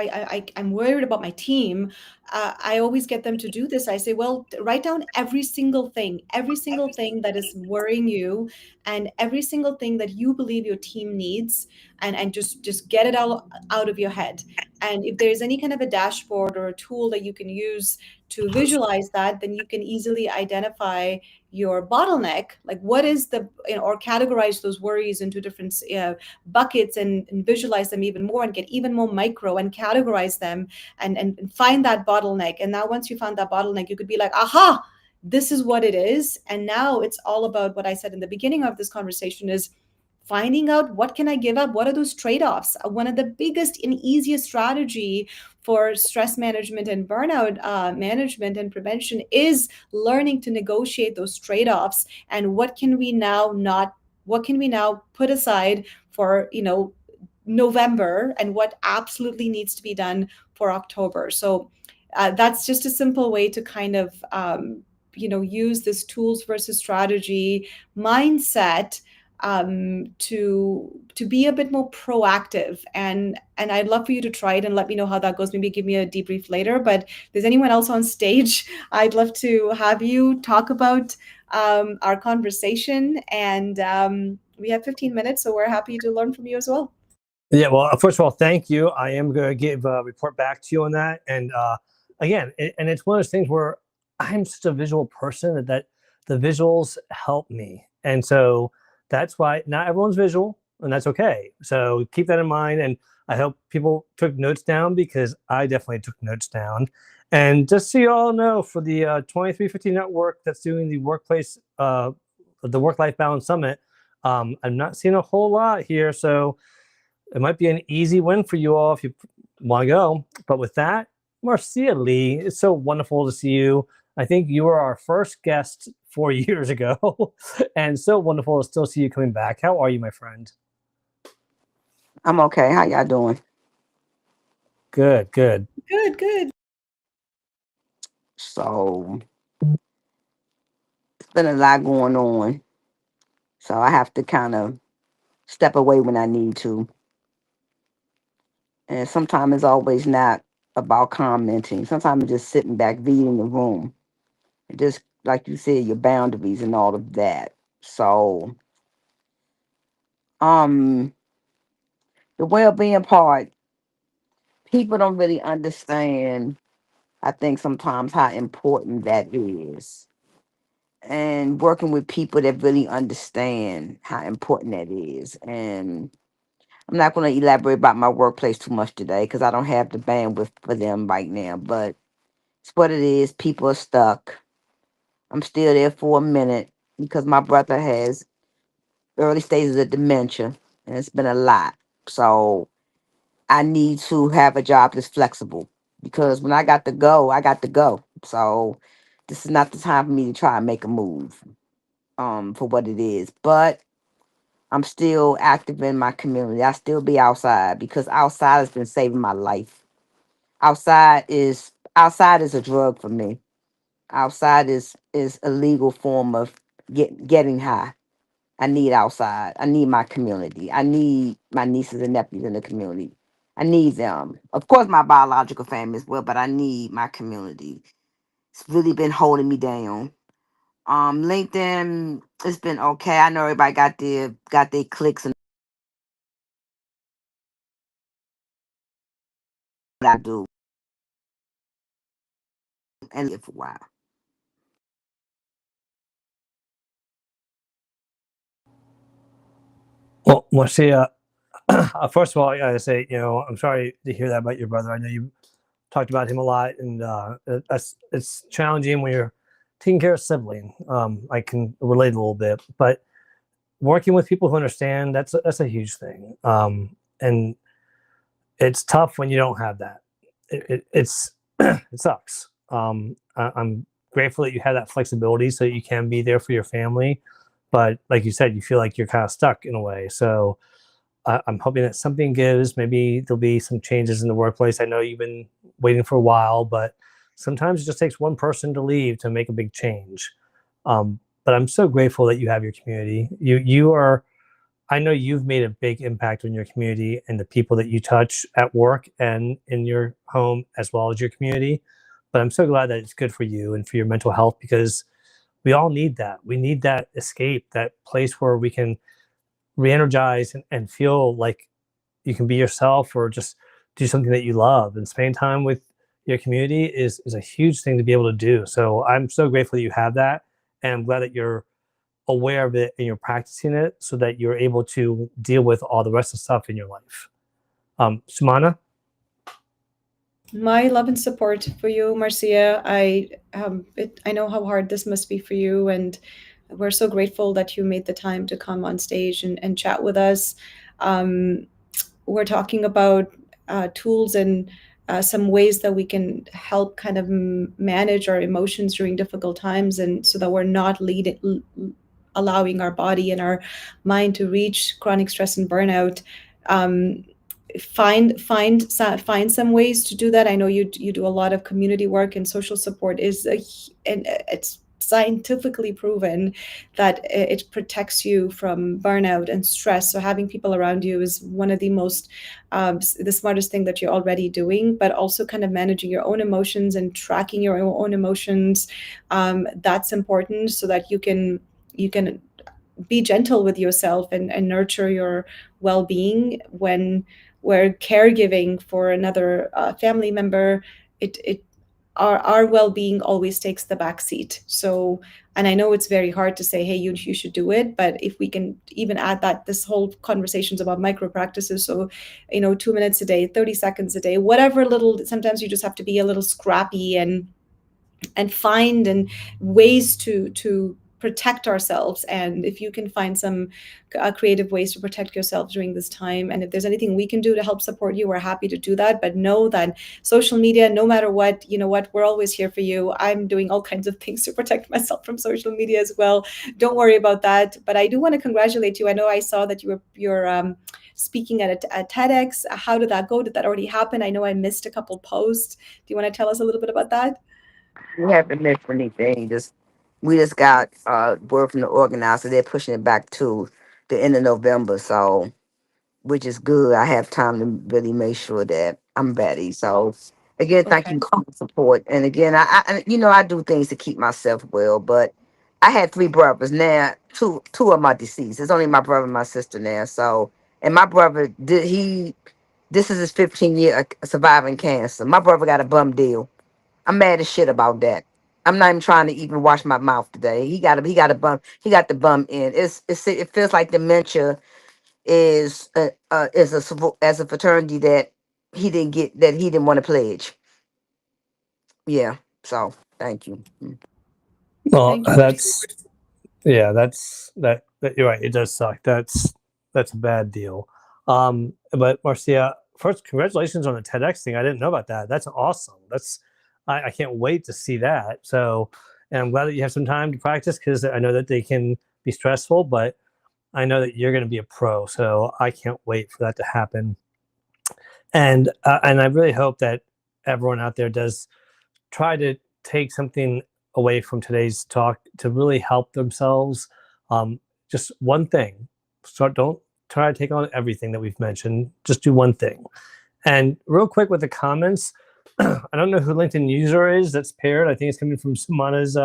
I'm worried about my team, I always get them to do this. I say, well, write down every single thing that is worrying you, and every single thing that you believe your team needs, and just get it all out of your head. And if there's any kind of a dashboard or a tool that you can use to visualize that, then you can easily identify your bottleneck, like what is or categorize those worries into different buckets, and visualize them even more, and get even more micro and categorize them, and find that bottleneck. And now once you found that bottleneck, you could be like, aha, this is what it is. And now it's all about what I said in the beginning of this conversation, is finding out what can I give up? What are those trade-offs? One of the biggest and easiest strategy for stress management and burnout management and prevention is learning to negotiate those trade-offs. And what can we now put aside for, November, and what absolutely needs to be done for October. So that's just a simple way to kind of, use this tools versus strategy mindset to be a bit more proactive. And I'd love for you to try it and let me know how that goes. Maybe give me a debrief later. But if there's anyone else on stage, I'd love to have you talk about our conversation. And we have 15 minutes, so we're happy to learn from you as well. Yeah, well, first of all, thank you. I am going to give a report back to you on that. And again, and it's one of those things where I'm such a visual person that the visuals help me. And so that's why not everyone's visual, and that's okay. So keep that in mind. And I hope people took notes down, because I definitely took notes down. And just so you all know, for the 2350 network that's doing the the Work-Life Balance Summit, I'm not seeing a whole lot here. So it might be an easy win for you all if you want to go. But with that, Marcia Lee, it's so wonderful to see you. I think you were our first guest 4 years ago, and so wonderful to still see you coming back. How are you, my friend? I'm okay. How y'all doing? Good, good. Good, good. So it's been a lot going on. So I have to kind of step away when I need to. And sometimes it's always not about commenting. Sometimes it's just sitting back, reading the room. And just like you said, your boundaries and all of that. So um the well-being part, people don't really understand, I think sometimes how important that is. And working with people that really understand how important that is. And I'm not going to elaborate about my workplace too much today because I don't have the bandwidth for them right now. But it's what it is. People are stuck. I'm still there for a minute because my brother has early stages of dementia, and it's been a lot. So I need to have a job that's flexible because when I got to go, I got to go. So this is not the time for me to try and make a move for what it is. But I'm still active in my community. I still be outside because outside has been saving my life. Outside is a drug for me. Outside is a legal form of getting high. I need outside. I need my community. I need my nieces and nephews in the community. I need them. Of course, my biological family as well, but I need my community. It's really been holding me down. LinkedIn, it's been okay. I know everybody got their clicks and what I do and live for a while. Well, Marcia, first of all, I gotta say, I'm sorry to hear that about your brother. I know you talked about him a lot, and it's challenging when you're taking care of a sibling. I can relate a little bit, but working with people who understand, that's a huge thing. And it's tough when you don't have that. It's it sucks. I'm grateful that you have that flexibility so that you can be there for your family, but like you said, you feel like you're kind of stuck in a way. So I'm hoping that something gives. Maybe there'll be some changes in the workplace. I know you've been waiting for a while, but sometimes it just takes one person to leave to make a big change. But I'm so grateful that you have your community. You are. I know you've made a big impact on your community and the people that you touch at work and in your home as well as your community. But I'm so glad that it's good for you and for your mental health because we all need that. We need that escape, that place where we can re-energize and feel like you can be yourself or just do something that you love. And spending time with your community is a huge thing to be able to do. So I'm so grateful that you have that, and I'm glad that you're aware of it and you're practicing it so that you're able to deal with all the rest of the stuff in your life. Sumana? My love and support for you, Marcia. I know how hard this must be for you, and we're so grateful that you made the time to come on stage and chat with us. We're talking about tools and some ways that we can help kind of manage our emotions during difficult times, and so that we're not allowing our body and our mind to reach chronic stress and burnout. Find some ways to do that. I know you do a lot of community work, and social support and it's scientifically proven that it protects you from burnout and stress. So having people around you is one of the smartest thing that you're already doing, but also kind of managing your own emotions and tracking your own emotions. That's important so that you can be gentle with yourself and nurture your well-being when we're caregiving for another family member. Our well-being always takes the back seat. So, and I know it's very hard to say, hey, you should do it, but if we can even add that, this whole conversation's about micro practices. So 2 minutes a day, 30 seconds a day, whatever little, sometimes you just have to be a little scrappy and find and ways to protect ourselves. And if you can find some creative ways to protect yourself during this time, and if there's anything we can do to help support you, we're happy to do that. But know that social media, no matter what, you know what, we're always here for you. I'm doing all kinds of things to protect myself from social media as well. Don't worry about that. But I do want to congratulate you. I know I saw that you're speaking at a TEDx. How did that go? Did that already happen? I know I missed a couple posts. Do you want to tell us a little bit about that? We haven't missed anything. We just got word from the organizer. They're pushing it back to the end of November, so which is good. I have time to really make sure that I'm ready. So again, thank Okay. you for the support. And again, I do things to keep myself well, but I had three brothers. Now two of them are deceased. It's only my brother and my sister now. So, and my brother this is his 15-year surviving cancer. My brother got a bum deal. I'm mad as shit about that. I'm not even trying to even wash my mouth today. He got the bum in. It feels like dementia as a fraternity that he didn't want to pledge. Yeah. So thank you. Well, Thank you. that you're right. It does suck. That's a bad deal. But Marcia, first, congratulations on the TEDx thing. I didn't know about that. That's awesome. I can't wait to see that. So, and I'm glad that you have some time to practice, because I know that they can be stressful, but I know that you're going to be a pro. So I can't wait for that to happen. And I really hope that everyone out there does try to take something away from today's talk to really help themselves. Just one thing. Don't try to take on everything that we've mentioned. Just do one thing. And real quick with the comments, I don't know who LinkedIn user is that's paired. I think it's coming from Samana's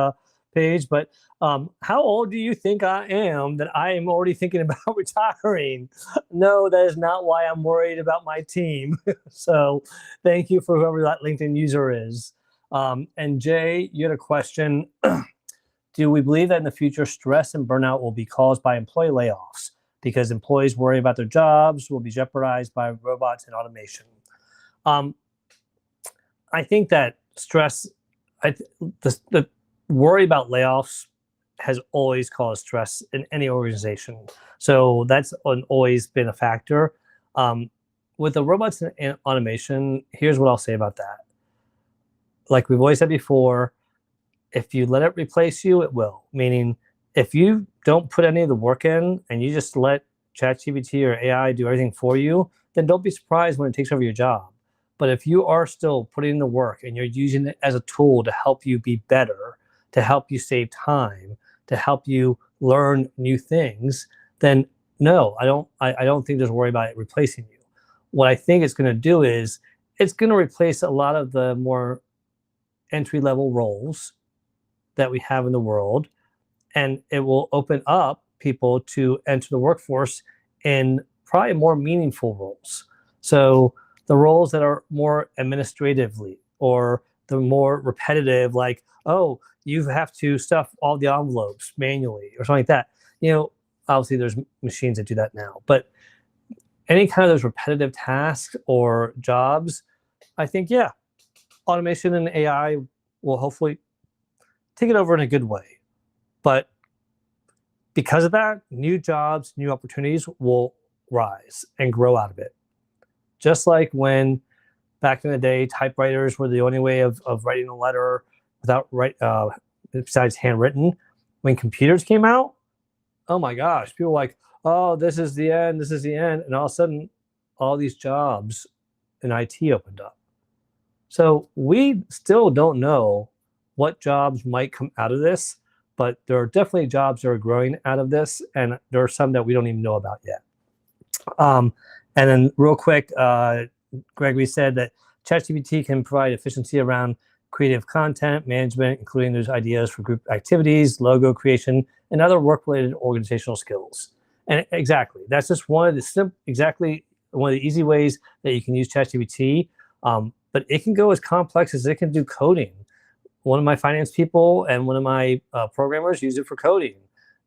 page. But how old do you think I am that I am already thinking about retiring? No, that is not why I'm worried about my team. So thank you for whoever that LinkedIn user is. And Jay, you had a question. Do we believe that in the future, stress and burnout will be caused by employee layoffs because employees worry about their jobs will be jeopardized by robots and automation? I think that stress, the worry about layoffs has always caused stress in any organization. So that's always been a factor. With the robots and automation, here's what I'll say about that. Like we've always said before, if you let it replace you, it will. Meaning, if you don't put any of the work in and you just let ChatGPT or AI do everything for you, then don't be surprised when it takes over your job. But if you are still putting in the work and you're using it as a tool to help you be better, to help you save time, to help you learn new things, then no, I don't think there's a worry about it replacing you. What I think it's going to do is it's going to replace a lot of the more entry-level roles that we have in the world, and it will open up people to enter the workforce in probably more meaningful roles. So the roles that are more administratively or the more repetitive, like, oh, you have to stuff all the envelopes manually or something like that. Obviously there's machines that do that now, but any kind of those repetitive tasks or jobs, I think, yeah, automation and AI will hopefully take it over in a good way. But because of that, new jobs, new opportunities will rise and grow out of it. Just like when back in the day, typewriters were the only way of writing a letter besides handwritten. When computers came out, oh my gosh, people were like, oh, this is the end. And all of a sudden, all these jobs in IT opened up. So we still don't know what jobs might come out of this, but there are definitely jobs that are growing out of this, and there are some that we don't even know about yet. And then real quick, Gregory said that ChatGPT can provide efficiency around creative content management, including those ideas for group activities, logo creation, and other work-related organizational skills. And exactly, that's just one of the easy ways that you can use ChatGPT. But it can go as complex as it can do coding. One of my finance people and one of my programmers use it for coding,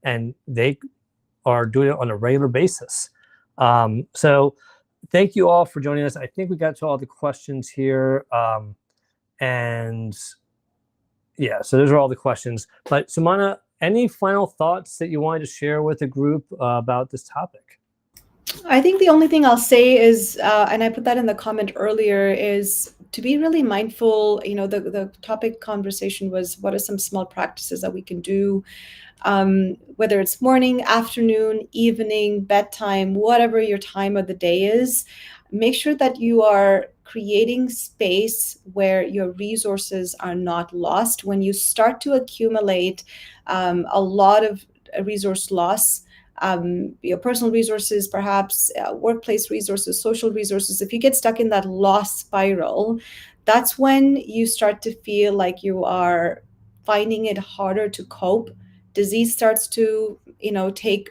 and they are doing it on a regular basis. So thank you all for joining us. I think we got to all the questions here. And yeah, so those are all the questions. But Sumana, any final thoughts that you wanted to share with the group about this topic? I think the only thing I'll say is, and I put that in the comment earlier, is to be really mindful. The topic conversation was, what are some small practices that we can do, whether it's morning, afternoon, evening, bedtime, whatever your time of the day is. Make sure that you are creating space where your resources are not lost. When you start to accumulate a lot of resource loss, your personal resources, perhaps workplace resources, social resources, if you get stuck in that loss spiral, that's when you start to feel like you are finding it harder to cope. Disease starts to, take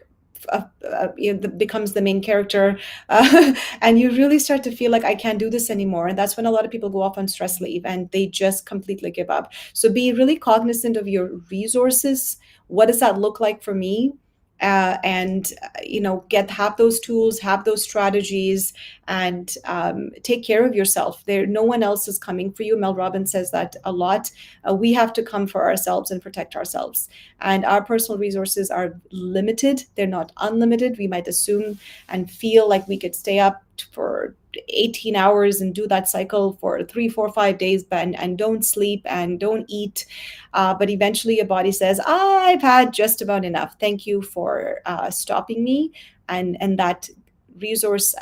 becomes the main character, and you really start to feel like, I can't do this anymore. And that's when a lot of people go off on stress leave and they just completely give up. So be really cognizant of your resources. What does that look like for me? And have those tools, have those strategies, and take care of yourself. No one else is coming for you. Mel Robbins says that a lot. We have to come for ourselves and protect ourselves. And our personal resources are limited. They're not unlimited. We might assume and feel like we could stay up for 18 hours and do that cycle for 3, 4, 5 days, and don't sleep and don't eat. But eventually your body says, I've had just about enough. Thank you for stopping me. And that resource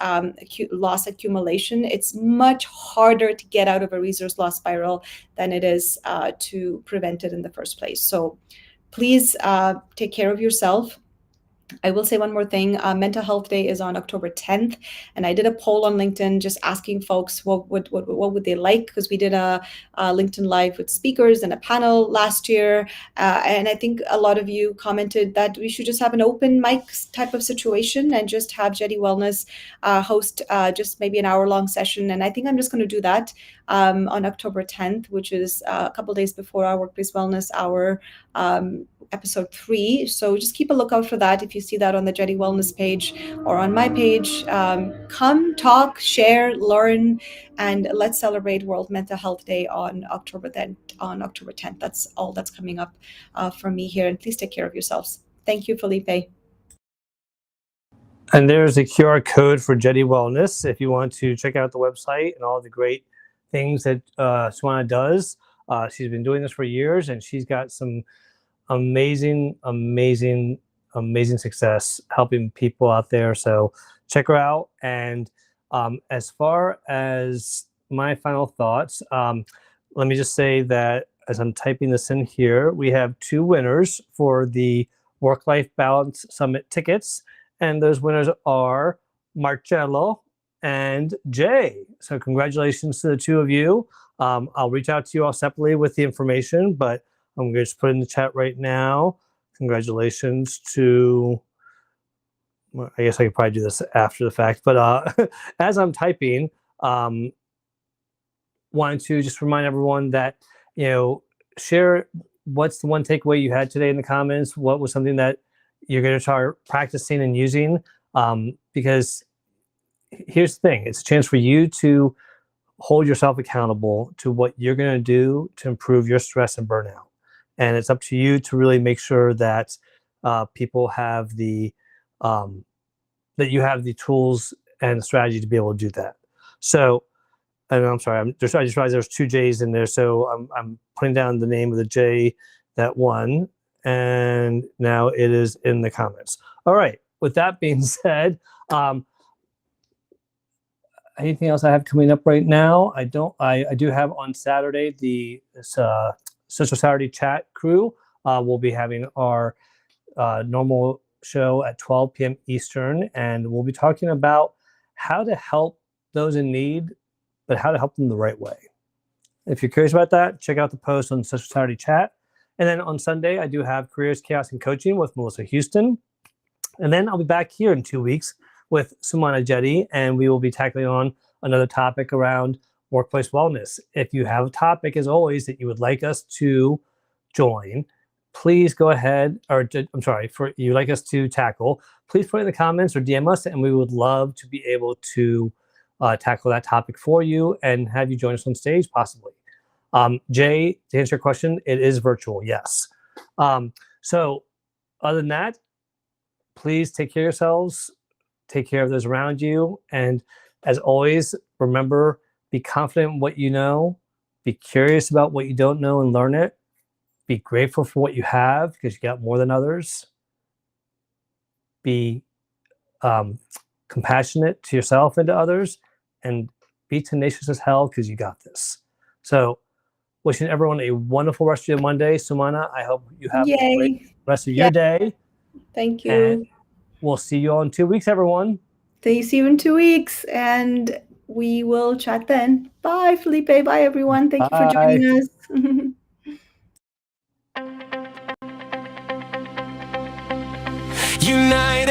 loss accumulation, it's much harder to get out of a resource loss spiral than it is to prevent it in the first place. So please take care of yourself. I will say one more thing. Mental Health Day is on October 10th, and I did a poll on LinkedIn just asking folks what would they like, because we did a LinkedIn Live with speakers and a panel last year, and I think a lot of you commented that we should just have an open mic type of situation and just have Jetty Wellness host just maybe an hour-long session, and I think I'm just going to do that on October 10th, which is a couple days before our Workplace Wellness Hour episode 3. So just keep a lookout for that. If you see that on the Jetty Wellness page or on my page, come talk, share, learn, and let's celebrate World Mental Health Day on October 10th. That's all that's coming up from me here. And please take care of yourselves. Thank you, Felipe. And there's a QR code for Jetty Wellness if you want to check out the website and all the great things that Swana does. She's been doing this for years, and she's got some amazing success helping people out there. So check her out. And as far as my final thoughts, let me just say that as I'm typing this in here, we have 2 winners for the Work-Life Balance Summit tickets. And those winners are Marcello and Jay. So congratulations to the 2 of you. I'll reach out to you all separately with the information, but I'm going to just put it in the chat right now. Congratulations to, well, I guess I could probably do this after the fact, but as I'm typing, wanted to just remind everyone that, share what's the one takeaway you had today in the comments. What was something that you're going to start practicing and using? Because here's the thing, it's a chance for you to hold yourself accountable to what you're going to do to improve your stress and burnout. And it's up to you to really make sure that people have that you have the tools and the strategy to be able to do that. So, and I'm sorry, I just realized there's 2 J's in there. So I'm putting down the name of the J that won, and now it is in the comments. All right. With that being said, anything else I have coming up right now? I do have on Saturday the Social Saturday Chat crew. We'll be having our normal show at 12 p.m. Eastern, and we'll be talking about how to help those in need, but how to help them the right way. If you're curious about that, check out the post on Social Saturday Chat. And then on Sunday, I do have Careers, Chaos, and Coaching with Melissa Houston. And then I'll be back here in 2 weeks with Sumana Jetty, and we will be tackling on another topic around workplace wellness. If you have a topic, as always, that you would like us to join, please go ahead, or I'm sorry, for you like us to tackle, please put it in the comments or DM us, and we would love to be able to tackle that topic for you and have you join us on stage, possibly. Jay, to answer your question, it is virtual, yes. So, other than that, please take care of yourselves, take care of those around you, and as always, remember, be confident in what you know, be curious about what you don't know and learn it, be grateful for what you have because you got more than others, be compassionate to yourself and to others, and be tenacious as hell because you got this. So, wishing everyone a wonderful rest of your Monday. Sumana, I hope you have a great Yay. rest of Yeah. your day. Thank you. And we'll see you all in 2 weeks, everyone. See you in 2 weeks, and we will chat then. Bye, Felipe. Bye, everyone. Thank you for joining us. Unite.